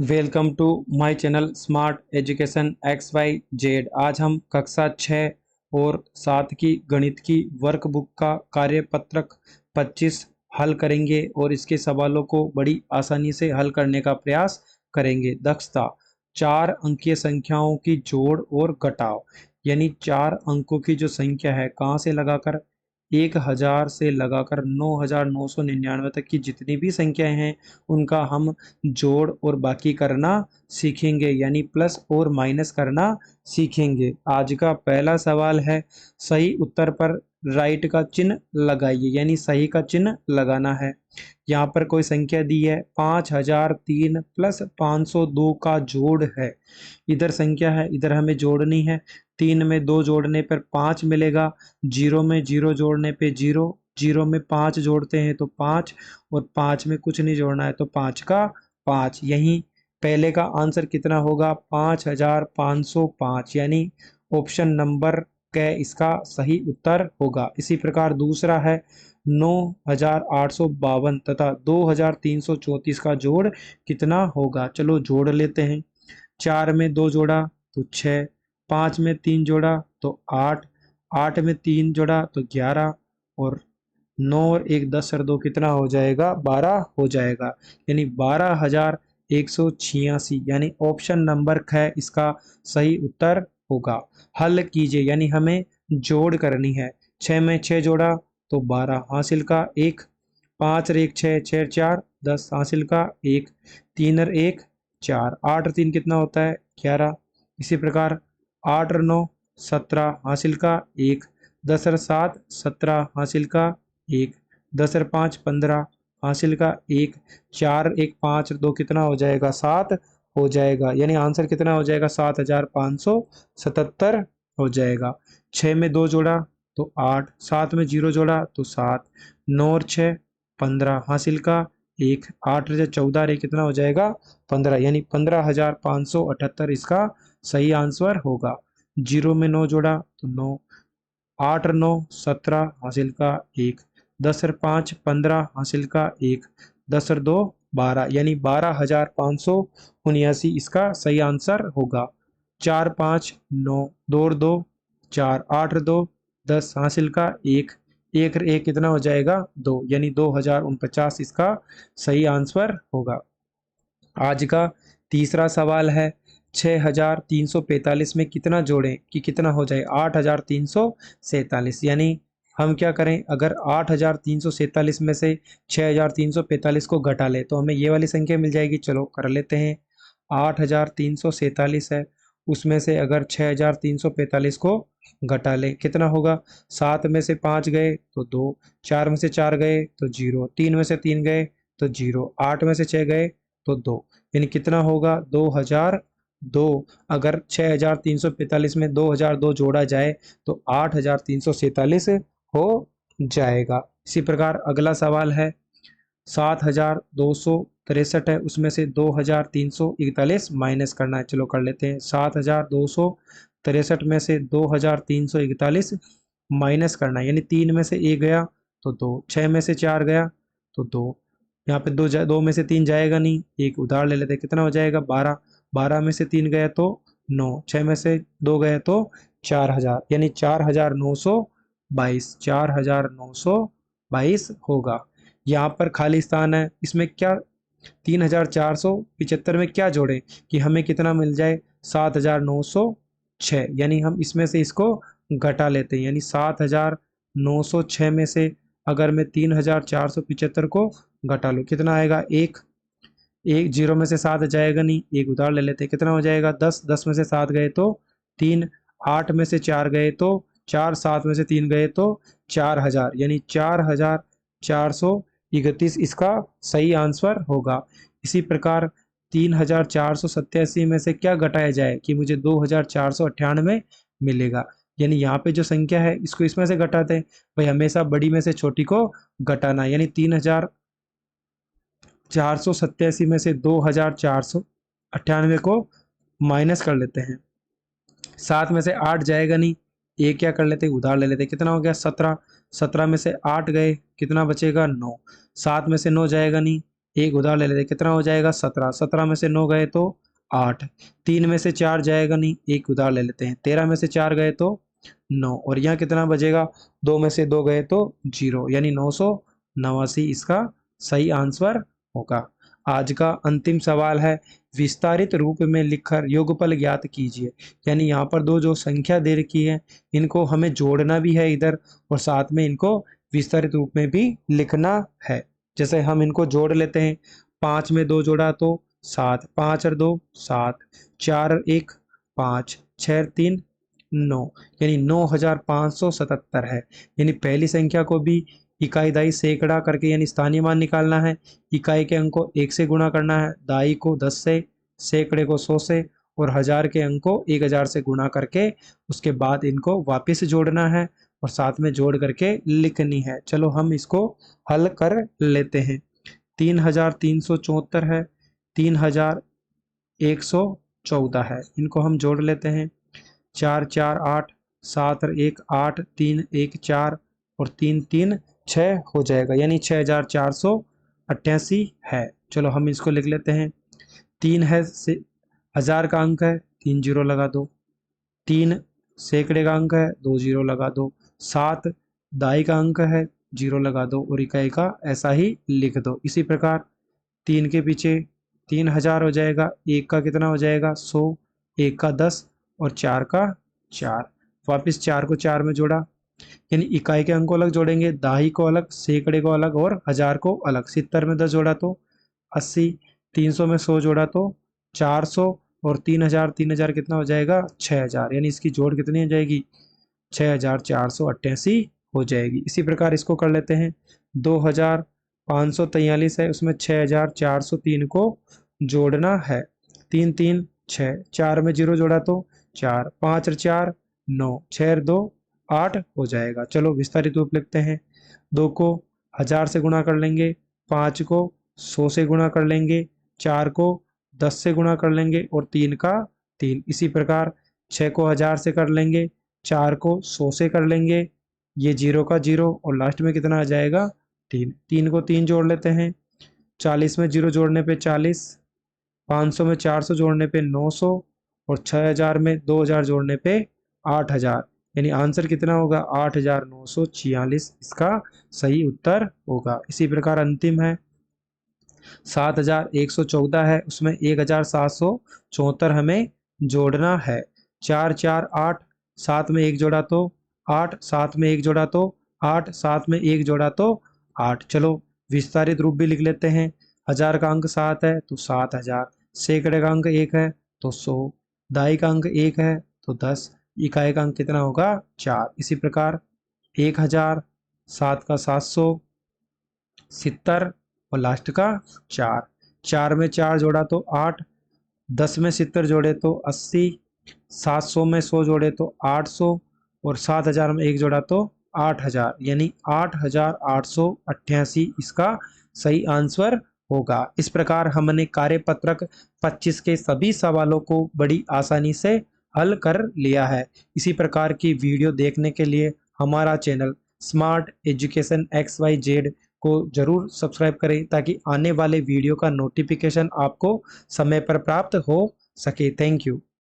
Welcome to my channel smart education X Y Z. आज हम कक्षा 6 और 7 की गणित की वर्कबुक का कार्यपत्रक 25 हल करेंगे और इसके सवालों को बड़ी आसानी से हल करने का प्रयास करेंगे। दक्षता 4 अंकीय संख्याओं की जोड़ और घटाव, यानी 4 अंकों की जो संख्या है कहाँ से लगाकर 1000 से लगाकर 9999 तक की जितनी भी संख्याएं हैं उनका हम जोड़ और बाकी करना सीखेंगे, यानी प्लस और माइनस करना सीखेंगे। आज का पहला सवाल है, सही उत्तर पर राइट का चिन्ह लगाइए, यानी सही का चिन्ह लगाना है। यहाँ पर कोई संख्या दी है 5003 प्लस 502 का जोड़ है। इधर संख्या है, इधर हमें जोड़नी है। 3 में 2 जोड़ने पर 5 मिलेगा, 0 में 0 जोड़ने पे 0, 0 में 5 जोड़ते हैं तो 5 और 5 में कुछ नहीं जोड़ना है तो 5 का 5। यही पहले का आंसर कितना होगा 5505, यानी ऑप्शन नंबर क इसका सही उत्तर होगा। इसी प्रकार दूसरा है 9852 तथा 2334 का जोड़ कितना होगा। चलो जोड़ लेते हैं। 4 में 2 जोड़ा तो 6, 5 में 3 जोड़ा तो 8, 8 में 3 जोड़ा तो 11 और 9 और 1 10 और 2 कितना हो जाएगा 12 हो जाएगा, यानी 12186, यानी ऑप्शन नंबर ख इसका सही उत्तर होगा। हल कीजिए, यानी हमें जोड़ करनी है। 6 में 6 जोड़ा तो 12 हासिल का 1, 5 और 1 6, 6 4 10 हासिल का 1, 3 और 1 4, 8 और 3 कितना होता है 11। इसी प्रकार 8 और 9 17 हासिल का 1, 10 और 7 17 हासिल का 1, 10 और 5 15 हासिल का 1, 4 1 5 और 2 कितना हो जाएगा 7 हो जाएगा, यानी आंसर कितना हो जाएगा 7577 हो जाएगा। 6 में 2 जोड़ा तो 8, 7 में 0 जोड़ा तो 7, 9 और 6 15 हासिल का 1, 8 और 14 और 1 कितना हो जाएगा 15, यानी 15578 इसका सही आंसर होगा। 0 में 9 जोड़ा तो 9, 8 और 9 17 हासिल का 1, 10 और 5 15 हासिल का 1, 10 और 2 12, यानी 12579 इसका सही आंसर होगा। 4 5 9 2 और 2 4, 8 और 2 10 हासिल का 1, 1 और 1 कितना हो जाएगा 2, यानी 2049 इसका सही आंसर होगा। आज का तीसरा सवाल है, 6345 में कितना जोड़ें कि कितना हो जाए 8347, यानी हम क्या करें, अगर 8347 में से 6345 को घटा ले तो हमें ये वाली संख्या मिल जाएगी। चलो कर लेते हैं। 8347 है, उसमें से अगर 6345 को घटा ले कितना होगा। 7 में से 5 गए तो 2, 4 में से 4 गए तो 0, 3 में से 3 गए तो 0, 8 में से 6 गए तो 2, यानी कितना होगा 2002। अगर 6345 में 2002 जोड़ा जाए तो 8347 हो जाएगा। इसी प्रकार अगला सवाल है, 7263 है, उसमें से 2341 माइनस करना है। चलो कर लेते हैं। 7263 में से 2341 माइनस करना है, यानी 3 में से 1 गया तो 2, 6 में से 4 गया तो 2, यहाँ पे 2 में से 3 जाएगा नहीं, एक उधार ले लेते हैं। कितना हो जाएगा 12, 12 में से 3 गया तो 9, 6 में से 2 गए तो 4000, यानी 4922, 4922 होगा। यहाँ पर खाली स्थान है, इसमें क्या 3475 में क्या जोड़े कि हमें कितना मिल जाए 7906, यानी हम इसमें से इसको घटा लेते हैं, यानी 7906 में से अगर मैं 3475 को घटा लो कितना आएगा, एक, एक 0 में से 7 जाएगा नहीं, एक उधार ले लेते हैं। कितना हो जाएगा 10, 10 में से 7 गए तो 3, 8 में से 4 गए तो 4, 7 में से 3 गए तो 4000, यानी 4431 इसका सही आंसर होगा। इसी प्रकार 3487 में से क्या घटाया जाए कि मुझे 2498 मिलेगा, यानी यहाँ पे जो संख्या है इसको इसमें से घटाते हैं। भाई हमेशा बड़ी में से छोटी को घटाना, यानी 3487 में से 2498 को माइनस कर लेते हैं। 7 में से 8 जाएगा नहीं, एक क्या कर लेते हैं उधार ले लेते हैं। कितना हो गया 17, 17 में से 8 गए कितना बचेगा 9, 7 में से 9 जाएगा नहीं, एक उधार ले लेते, कितना हो जाएगा 17, 17 में से 9 गए तो 8, 3 में से 4 जाएगा नहीं, एक उधार ले लेते हैं, 13 में से 4 गए तो 9, और यहाँ कितना बचेगा, 2 में से 2 गए तो 0, यानी 989 इसका सही आंसर होगा। आज का अंतिम सवाल है, विस्तारित रूप में लिखकर योगफल ज्ञात कीजिए। यानी यहाँ पर दो जो संख्या दे रखी है इनको हमें जोड़ना भी है इधर, और साथ में इनको विस्तारित रूप में भी लिखना है। जैसे हम इनको जोड़ लेते हैं, 5 में 2 जोड़ा तो 7, 5 और 2 7, 4 और 1 5, 6 और 3 9, यानी 9577 है। यानी पहली संख्या को भी इकाई दाई सैकड़ा करके यानी स्थानीय मान निकालना है, इकाई के अंक को 1 से गुणा करना है, दाई को 10 से, सैकड़े को 100 से, और हजार के अंक को 1000 से गुणा करके उसके बाद इनको वापस जोड़ना है और साथ में जोड़ करके लिखनी है। चलो हम इसको हल कर लेते हैं। 3374 है, 3114 है, इनको हम जोड़ लेते हैं। 4 4 8, 7 और 1 8, 3 1 4 और 3 3 6 हो जाएगा, यानी 6488 है। चलो हम इसको लिख लेते हैं। 3 है हजार का अंक है, 3 जीरो लगा दो। 3 सैकड़े का अंक है, 2 जीरो लगा दो। 7 दाई का अंक है, 0 लगा दो, और इकाई का ऐसा ही लिख दो। इसी प्रकार 3 के पीछे 3000 हो जाएगा, 1 का कितना हो जाएगा 100, 1 का 10 और 4 का 4। वापस 4 को 4 में जोड़ा, यानी इकाई के अंक को अलग जोड़ेंगे, दाही को अलग, सैकड़े को अलग और हजार को अलग। 70 में 10 जोड़ा तो 80, 300 में 100 जोड़ा तो 400, और 3000 3000 कितना हो जाएगा 6000, यानी इसकी जोड़ कितनी हो जाएगी 6488 हो जाएगी। इसी प्रकार इसको कर लेते हैं। 2543 है, उसमें 6403 को जोड़ना है। 3 3 6, 4 में 0 जोड़ा तो 4, 5 और 4 9, 6 और 2 8 हो जाएगा। चलो विस्तारित रूप लिखते हैं। 2 को 1000 से गुणा कर लेंगे, 5 को 100 से गुणा कर लेंगे, 4 को 10 से गुणा कर लेंगे और 3 का 3। इसी प्रकार 6 को 1000 से कर लेंगे, 4 को 100 से कर लेंगे, ये 0 का 0 और लास्ट में कितना आ जाएगा 3। 3 को 3 जोड़ लेते हैं, 40 में 0 जोड़ने पे 40, 500 में 400 जोड़ने पे 900 और 6000 में 2000 जोड़ने पे 8000, यानी आंसर कितना होगा 8946 इसका सही उत्तर होगा। इसी प्रकार अंतिम है 7114 है, उसमें 1774 हमें जोड़ना है। 4 4 8, 7 में 1 जोड़ा तो 8, 7 में 1 जोड़ा तो 8, 7 में 1 जोड़ा तो 8। चलो विस्तारित रूप भी लिख लेते हैं। हजार का अंक 7 है तो 7000, सैकड़े का अंक 1 है तो 100, दाई का अंक 1 है तो 10, इकाई का अंक कितना होगा 4। इसी प्रकार 1000, 7 का 700, 70 और लास्ट का 4। 4 में 4 जोड़ा तो 8, 10 में 70 जोड़े तो 80, 700 में 100 जोड़े तो 800 और 7000 में 1 जोड़ा तो 8000, यानी 8888 इसका सही आंसर होगा। इस प्रकार हमने कार्यपत्रक 25 के सभी सवालों को बड़ी आसानी से हल कर लिया है। इसी प्रकार की वीडियो देखने के लिए हमारा चैनल स्मार्ट एजुकेशन XYZ को जरूर सब्सक्राइब करें, ताकि आने वाले वीडियो का नोटिफिकेशन आपको समय पर प्राप्त हो सके। Thank you.